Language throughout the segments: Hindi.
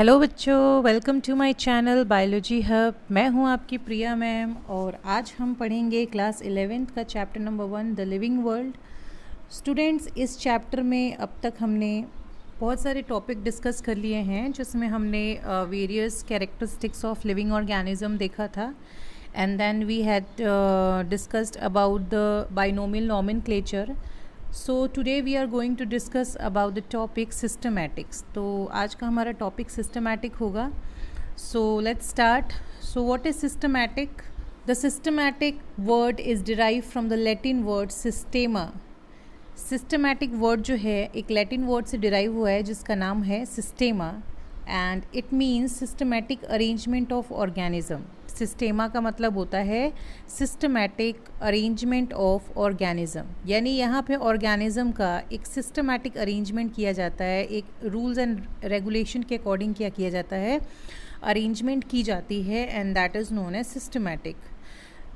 हेलो बच्चों, welcome to my channel biology hub. मैं हूं आपकी प्रिया मैम और आज हम पढ़ेंगे क्लास 11th का chapter number 1 the living world. Students, इस चैप्टर में अब तक हमने बहुत सारे टॉपिक डिस्कस कर लिए हैं, जिसमें हमने various characteristics of living organism देखा था and then we had discussed about the binomial nomenclature. So today we are going to discuss about the topic systematics. तो आज का हमारा टॉपिक सिस्टमैटिक होगा। So let's start. So what is systematic? The systematic word is derive from the Latin word systema. Systematic word जो है एक लैटिन वर्ड से डिराइव हुआ है जिसका नाम है systema and it means systematic arrangement of organism. Systema का मतलब होता है सिस्टमैटिक अरेंजमेंट ऑफ ऑर्गेनिज्म, यानी यहाँ पे ऑर्गेनिज्म का एक सिस्टमैटिक अरेंजमेंट किया जाता है, एक रूल्स एंड रेगुलेशन के अकॉर्डिंग क्या किया जाता है, अरेंजमेंट की जाती है and that is known as systematic.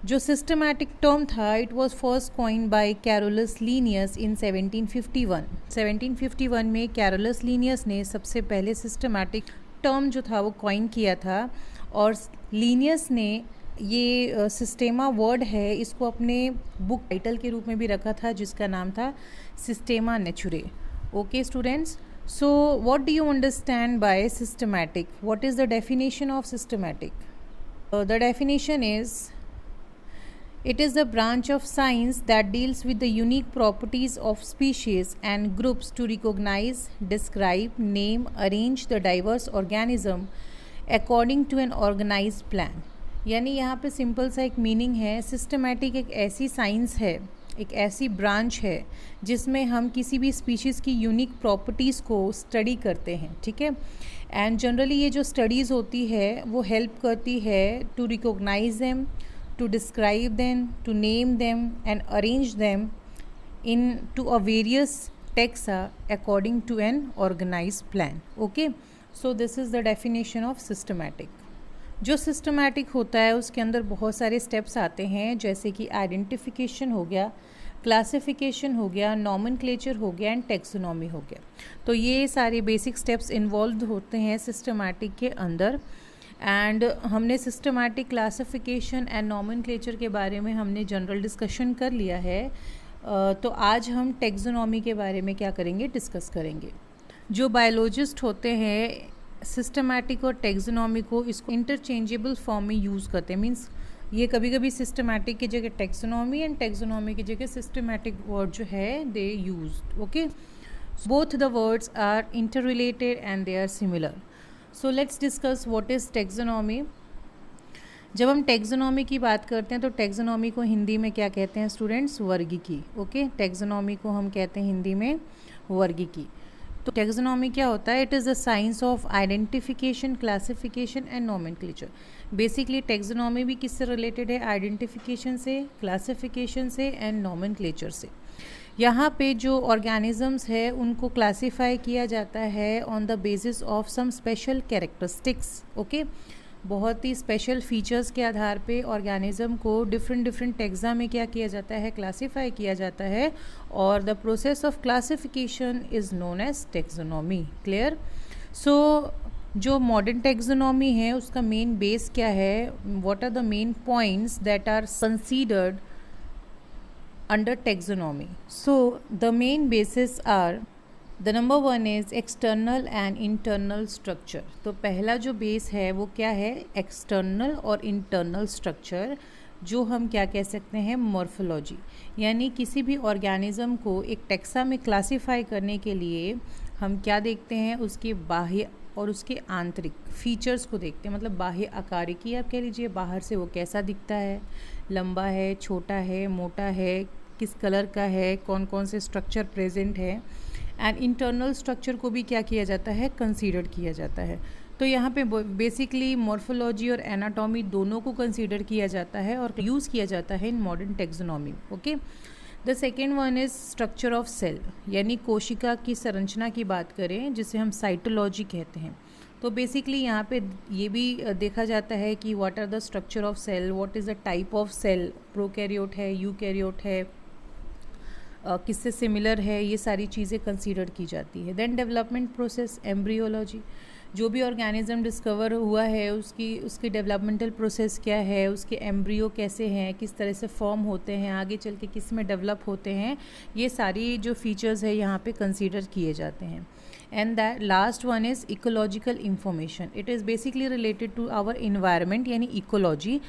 जो सिस्टमैटिक टर्म था it was first coined by Carolus Linnaeus in 1751। 1751 में कैरोलस लीनियस ने सबसे पहले सिस्टमैटिक टर्म जो था वो कॉइन किया था और लीनियस ने ये सिस्टेमा वर्ड है इसको अपने बुक टाइटल के रूप में भी रखा था जिसका नाम था systema naturae. Okay students, so what do you understand by systematic? What is the definition of systematic? The definition is it is the branch of science that deals with the unique properties of species and groups to recognize, describe, name, arrange the diverse organism according to an organized plan। यानी यहाँ पे सिंपल सा एक मीनिंग है, सिस्टमैटिक एक ऐसी साइंस है, एक ऐसी ब्रांच है जिसमें हम किसी भी स्पीशीज़ की यूनिक प्रॉपर्टीज़ को स्टडी करते हैं, ठीक है। एंड जनरली ये जो स्टडीज़ होती है वो हेल्प करती है to recognize them, to describe them, to name them and arrange them into a various taxa according to an organized plan। Okay, so this is the definition of systematic। जो सिस्टमैटिक होता है उसके अंदर बहुत सारे स्टेप्स आते हैं, जैसे कि आइडेंटिफिकेशन हो गया, क्लासिफिकेशन हो गया, नॉमेनक्लेचर हो गया एंड टेक्सोनॉमी हो गया। तो ये सारे बेसिक स्टेप्स इन्वॉल्व होते हैं सिस्टमैटिक के अंदर। एंड हमने सिस्टमैटिक क्लासिफिकेशन एंड नॉमेनक्लेचर के बारे में हमने जनरल डिस्कशन कर लिया है। तो आज हम टेक्सोनॉमी के बारे में क्या करेंगे, डिस्कस करेंगे। जो बायोलॉजिस्ट होते हैं सिस्टमैटिक और टेक्सोनॉमी को इसको इंटरचेंजेबल फॉर्म में यूज़ करते हैं। मीन्स ये कभी कभी सिस्टमैटिक की जगह टेक्सोनॉमी एंड टेक्सोनॉमी की जगह सिस्टमैटिक वर्ड जो है they use. Okay, both the words are interrelated and they are similar. So let's discuss what is taxonomy. जब हम टेक्सोनॉमी की बात करते हैं तो टेक्सोनॉमी को हिंदी में क्या कहते हैं स्टूडेंट्स? वर्गीकी। ओके, टेक्सोनॉमी को हम कहते हैं हिंदी में वर्गीकी। तो टेक्सोनॉमी क्या होता है? It is the science of identification, classification and nomenclature. Basically taxonomy भी किससे रिलेटेड है? आइडेंटिफिकेशन से, क्लासिफिकेशन से एंड नॉमेनक्लेचर से। यहाँ पे जो ऑर्गेनिजम्स है उनको क्लासीफाई किया जाता है on the basis of some special characteristics. Okay, बहुत ही स्पेशल फीचर्स के आधार पे ऑर्गेनिज्म को डिफरेंट टैक्सा में क्या किया जाता है? क्लासीफाई किया जाता है और the process of classification is known as taxonomy. Clear? So जो मॉडर्न टेक्सोनॉमी है उसका मेन बेस क्या है? What are the main points that are considered under taxonomy? So the main bases are, the number one is external and internal structure। तो पहला जो बेस है वो क्या है? एक्सटर्नल और इंटरनल स्ट्रक्चर, जो हम क्या कह सकते हैं? मॉर्फोलॉजी। यानी किसी भी ऑर्गेनिज्म को एक टेक्सा में क्लासीफाई करने के लिए हम क्या देखते हैं? उसके बाह्य और उसके आंतरिक फीचर्स को देखते हैं। मतलब बाह्य आकारिकी आप कह लीजिए, बाहर से वो कैसा दिखता है, लंबा है, छोटा है, मोटा है, किस कलर का है, कौन कौन से स्ट्रक्चर प्रेजेंट है। एंड इंटरनल स्ट्रक्चर को भी क्या किया जाता है? कंसीडर किया जाता है। तो यहाँ पे बेसिकली मॉर्फोलॉजी और एनाटॉमी दोनों को कंसीडर किया जाता है और यूज़ किया जाता है in modern taxonomy. Okay, the second one is structure of cell, यानी कोशिका की संरचना की बात करें जिसे हम साइटोलॉजी कहते हैं। तो बेसिकली यहाँ पे ये भी देखा जाता है कि what are the structure of cell, what is the type of cell, prokaryote है, यूकैरियोट है, किससे सिमिलर है, ये सारी चीज़ें कंसीडर की जाती है। देन डेवलपमेंट प्रोसेस, एम्ब्रियोलॉजी, जो भी ऑर्गेनिज्म डिस्कवर हुआ है उसकी डेवलपमेंटल प्रोसेस क्या है, उसके एम्ब्रियो कैसे हैं, किस तरह से फॉर्म होते हैं, आगे चल के किस में डेवलप होते हैं, ये सारी जो फीचर्स है यहाँ पे कंसीडर किए जाते हैं. And that last one is ecological information. It is basically related to our environment यानी इकोलॉजी.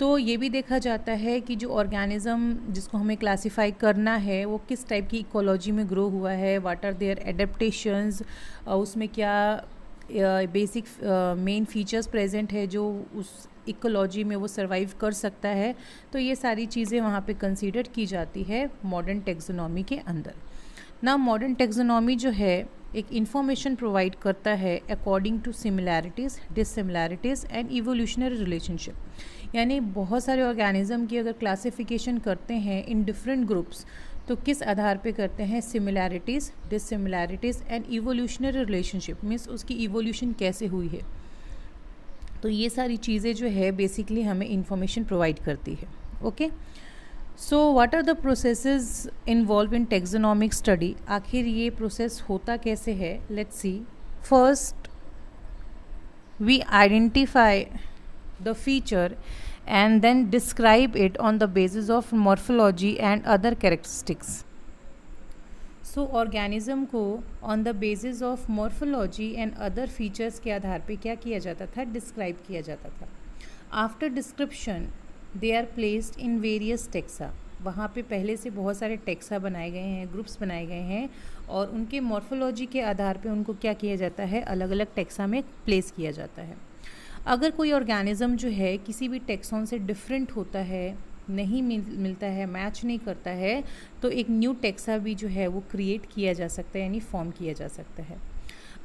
तो ये भी देखा जाता है कि जो ऑर्गेनिज़म जिसको हमें क्लासीफाई करना है वो किस टाइप की इकोलॉजी में ग्रो हुआ है, व्हाट आर देयर एडेप्टेशंस, उसमें क्या बेसिक मेन फीचर्स प्रेजेंट है जो उस इकोलॉजी में वो सर्वाइव कर सकता है. तो ये सारी चीज़ें वहाँ पे कंसीडर की जाती है मॉडर्न टेक्सोनॉमी के अंदर. ना मॉडर्न टेक्सोनॉमी जो है एक इंफॉर्मेशन प्रोवाइड करता है according to similarities, dissimilarities and evolutionary relationship. यानी बहुत सारे ऑर्गेनिज्म की अगर क्लासिफिकेशन करते हैं इन डिफरेंट ग्रुप्स तो किस आधार पे करते हैं, similarities, dissimilarities and evolutionary relationship, means उसकी इवोल्यूशन कैसे हुई है. तो ये सारी चीज़ें जो है बेसिकली हमें इंफॉर्मेशन प्रोवाइड करती है. Okay, so what are the processes involve in taxonomic study. आखिर ये प्रोसेस होता कैसे है, let's see. First we identify the feature and then describe it on the basis of morphology and other characteristics. So organism को on the basis of morphology and other features के आधार पे क्या किया जाता था, describe किया जाता था. After description they are placed in various taxa. वहाँ पे पहले से बहुत सारे टेक्सा बनाए गए हैं, ग्रुप्स बनाए गए हैं और उनके मॉर्फोलॉजी के आधार पे उनको क्या किया जाता है, अलग अलग टेक्सा में प्लेस किया जाता है. अगर कोई ऑर्गेनिज़म जो है किसी भी टेक्सॉन से डिफरेंट होता है, नहीं मिलता है, मैच नहीं करता है, तो एक न्यू टेक्सा भी जो है वो क्रिएट किया जा सकता है यानी फॉर्म किया जा सकता है.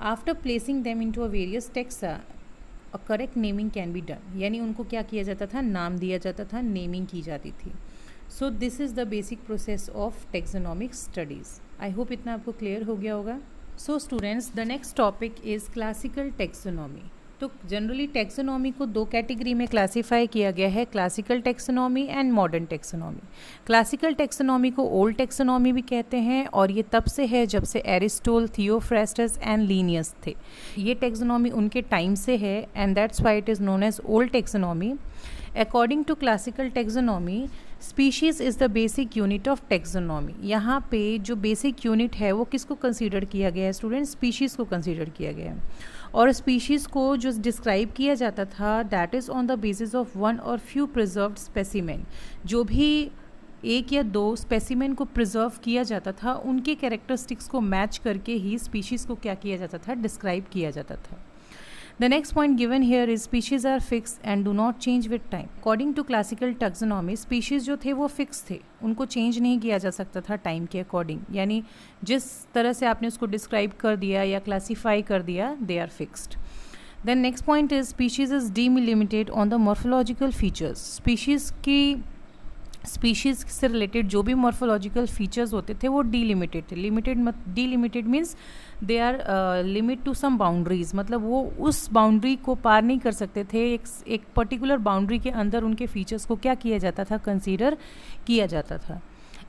After placing them into a various taxa a correct naming can be done. यानी उनको क्या किया जाता था, नाम दिया जाता था, नेमिंग की जाती थी. So this is the basic process of taxonomic studies. I hope इतना आपको क्लियर हो गया होगा. So students, the next topic is classical taxonomy. तो जनरली टेक्सोनॉमी को दो कैटेगरी में क्लासीफाई किया गया है, classical taxonomy and modern taxonomy. Classical taxonomy को ओल्ड टेक्सोनॉमी भी कहते हैं और ये तब से है जब से एरिस्टोल, थियोफ्रास्टस एंड लीनियस थे. ये टेक्सोनॉमी उनके टाइम से है and that's why it is known as old taxonomy. According to classical taxonomy, species is the basic unit of taxonomy. यहाँ पे जो बेसिक यूनिट है वो किसको कंसीडर किया गया है स्टूडेंट, स्पीशीज़ को कंसीडर किया गया है. और स्पीशीज़ को जो डिस्क्राइब किया जाता था that is on the basis of one और फ्यू प्रिजर्व्ड स्पेसिमेन. जो भी एक या दो स्पेसिमेन को प्रिजर्व किया जाता था उनके कैरेक्टरिस्टिक्स को मैच करके ही स्पीशीज़ को क्या किया जाता था, डिस्क्राइब किया जाता था. The next point given here is species are fixed and do not change with time. According to classical taxonomy, species जो थे वो फिक्स थे, उनको चेंज नहीं किया जा सकता था टाइम के अकॉर्डिंग. यानी जिस तरह से आपने उसको डिस्क्राइब कर दिया या क्लासीफाई कर दिया, they are fixed. Then next point is species is delimited on the morphological features. Species से रिलेटेड जो भी मॉर्फोलॉजिकल फीचर्स होते थे वो डीलिमिटेड थे. Delimited means they are limit to some boundaries, मतलब वो उस बाउंड्री को पार नहीं कर सकते थे. एक पर्टिकुलर बाउंड्री के अंदर उनके फीचर्स को क्या किया जाता था, कंसीडर किया जाता था.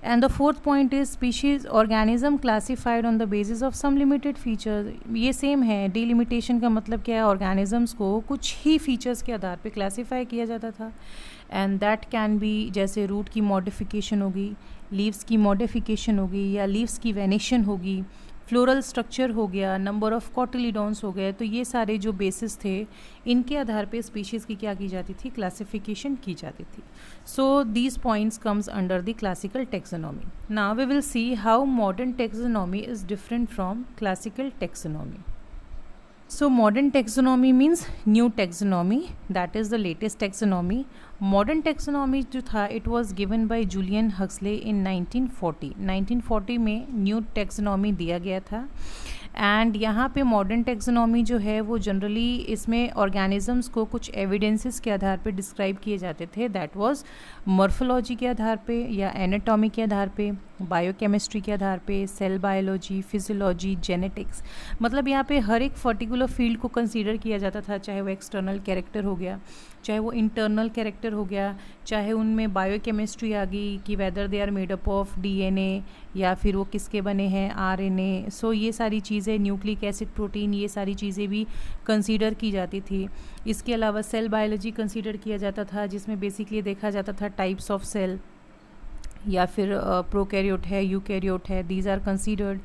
And the fourth point is species organism classified on the basis of some limited feature. ये सेम है, डीलिमिटेशन का मतलब क्या है, ऑर्गेनिजम्स को कुछ ही फीचर्स के आधार पे क्लासीफाई किया जाता था. एंड दैट कैन बी, जैसे रूट की मॉडिफिकेशन होगी, लीव्स की मॉडिफिकेशन होगी या लीव्स की वेनेशन होगी, फ्लोरल स्ट्रक्चर हो गया, नंबर ऑफ कॉटिलीडॉन्स हो गए. तो ये सारे जो बेसिस थे इनके आधार पे स्पीशीज़ की क्या की जाती थी, क्लासिफिकेशन की जाती थी. So these points comes under the classical taxonomy. Now we will see how modern taxonomy is different from classical taxonomy. So modern taxonomy means new taxonomy, that is the latest taxonomy. Modern taxonomy जो था it was given by Julian Huxley in 1940. 1940 में new taxonomy दिया गया था. एंड यहाँ पे मॉडर्न टेक्सोनॉमी जो है वो जनरली इसमें ऑर्गेनिजम्स को कुछ एविडेंसेस के आधार पे डिस्क्राइब किए जाते थे. दैट वाज मॉर्फोलॉजी के आधार पे या एनाटॉमी के आधार पे, बायोकेमिस्ट्री के आधार पे, सेल बायोलॉजी, फिजियोलॉजी, जेनेटिक्स. मतलब यहाँ पे हर एक पर्टिकुलर फील्ड को कंसीडर किया जाता था, चाहे वो एक्सटर्नल कैरेक्टर हो गया, चाहे वो इंटरनल कैरेक्टर हो गया, चाहे उनमें बायोकेमिस्ट्री आ गई कि whether they are made up of DNA या फिर वो किसके बने हैं, RNA. सो ये सारी चीज़ें चीज़ें, न्यूक्लिक एसिड, प्रोटीन, ये सारी चीज़ें भी कंसीडर की जाती थी। इसके अलावा सेल बायोलॉजी कंसीडर किया जाता था, जिसमें बेसिकली देखा जाता था टाइप्स ऑफ सेल, या फिर प्रोकैरियोट है, यूकैरियोट है, these are considered.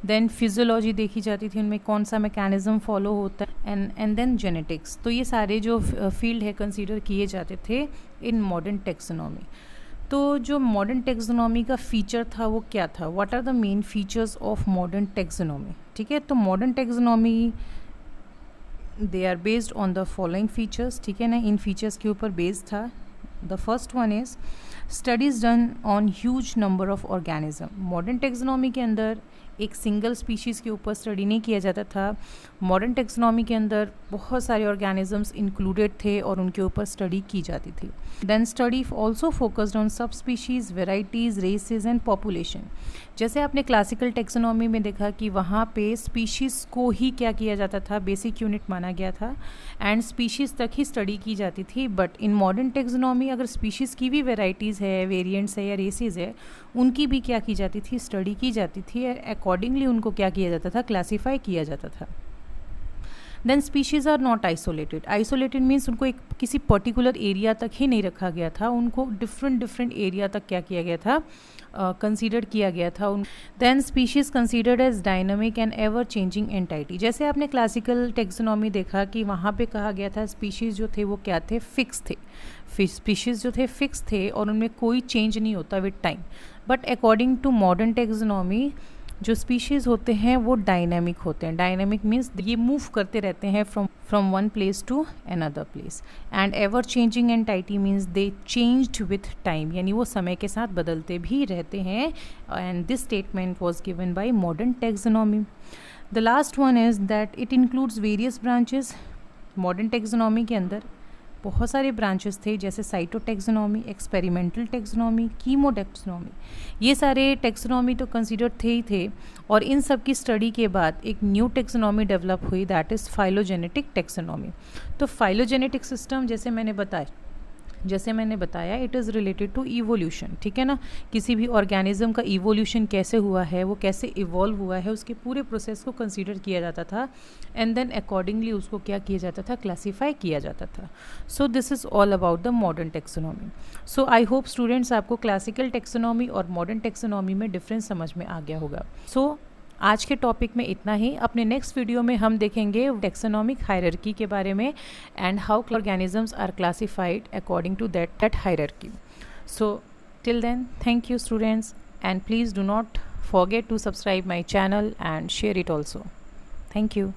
Then physiology देखी जाती थी, उनमें कौन सा मैकेनिज्म फॉलो होता है, एंड देन जेनेटिक्स। तो ये सारे जो फील्ड है कंसीडर किए जाते थे इन मॉडर्न टेक्सोनॉमी। तो जो मॉडर्न टेक्सोनॉमी का फीचर था वो क्या था, what are the main features of modern taxonomy. ठीक है, तो modern taxonomy they are based on the following features. ठीक है ना, इन फीचर्स के ऊपर बेस्ड था। The first one is studies done on huge number of organism. Modern taxonomy के अंदर एक सिंगल स्पीशीज़ के ऊपर स्टडी नहीं किया जाता था। मॉडर्न टेक्सोनॉमी के अंदर बहुत सारे ऑर्गेनिजम्स इंक्लूडेड थे और उनके ऊपर स्टडी की जाती थी। Then study also focused on subspecies, varieties, races and population. जैसे आपने क्लासिकल टेक्सोनॉमी में देखा कि वहाँ पे स्पीशीज़ को ही क्या किया जाता था, बेसिक यूनिट माना गया था एंड स्पीशीज़ तक ही स्टडी की जाती थी। बट इन मॉडर्न टेक्सोनॉमी अगर स्पीशीज़ की भी वेराइटीज़ है, वेरिएंट्स है या रेसेस है, उनकी भी क्या की जाती थी, स्टडी की जाती थी। अकॉर्डिंगली उनको क्या किया जाता था, क्लासीफाई किया जाता था। Then species are not isolated. Isolated means उनको एक किसी पर्टिकुलर एरिया तक ही नहीं रखा गया था, उनको डिफरेंट एरिया तक क्या किया गया था, कंसीडर किया गया था। Then species considered as dynamic and ever changing entity. जैसे आपने क्लासिकल टेक्सोनॉमी देखा कि वहाँ पे कहा गया था स्पीशीज़ जो थे वो क्या थे, फिक्स थे। स्पीशीज़ जो थे फिक्स थे और उनमें कोई चेंज नहीं होता with time. But according to modern taxonomy जो स्पीशीज़ होते हैं वो डायनामिक होते हैं। डायनामिक मीन्स ये मूव करते रहते हैं from one place to another place. And ever changing entity means they changed with time, यानी वो समय के साथ बदलते भी रहते हैं। And this statement was given by modern taxonomy. The last one is that it includes various branches. Modern taxonomy के अंदर बहुत सारे ब्रांचेस थे, जैसे साइटोटेक्सोनॉमी, एक्सपेरिमेंटल टेक्सोनॉमी, कीमोटेक्सोनॉमी। ये सारे टेक्सोनॉमी तो कंसीडर थे ही थे, और इन सब की स्टडी के बाद एक न्यू टेक्सोनॉमी डेवलप हुई, दैट इज़ फाइलोजेनेटिक टेक्सोनॉमी। तो फाइलोजेनेटिक सिस्टम जैसे मैंने बताया it is related to evolution. ठीक है ना, किसी भी ऑर्गेनिज्म का इवोल्यूशन कैसे हुआ है, वो कैसे इवॉल्व हुआ है, उसके पूरे प्रोसेस को कंसीडर किया जाता था एंड देन अकॉर्डिंगली उसको क्या किया जाता था, क्लासीफाई किया जाता था। So this is all about the modern taxonomy. So I hope students आपको क्लासिकल टेक्सोनॉमी और मॉडर्न टेक्सोनॉमी में डिफरेंस समझ में आ गया होगा। सो आज के टॉपिक में इतना ही। अपने नेक्स्ट वीडियो में हम देखेंगे टेक्सोनॉमिक हायरार्की के बारे में and how organisms are classified according to that hierarchy. So till then, thank you students, and please do not forget to subscribe my channel and share it also. Thank you.